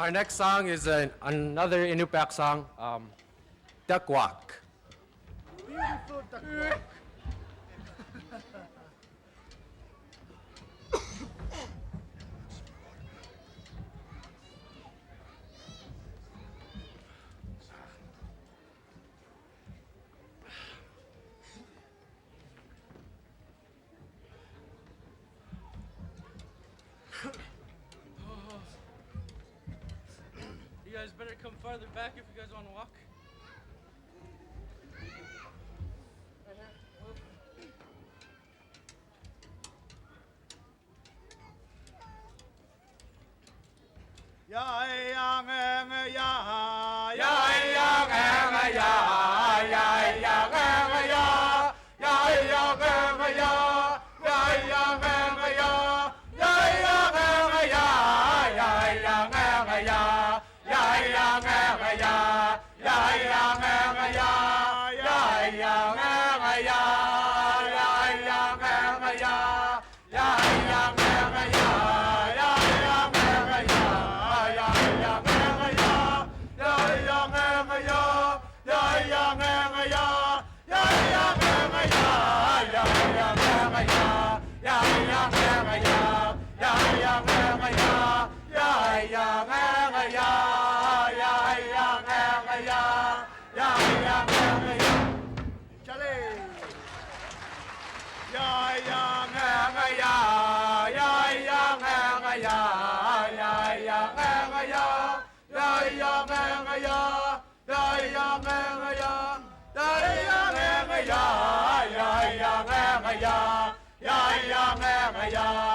Our next song is another Inupiaq song, Duckwalk. Beautiful duck. You guys better come farther back if you guys want to walk. Ya ya nge ya Ya ya nga ya, ya ya nga ya, ya ya nga ya, ya ya nga ya, ya ya nga ya, ya ya nga ya, ya ya nga ya, ya ya nga ya, ya ya nga ya, ya ya nga ya, ya ya nga ya. Yeah.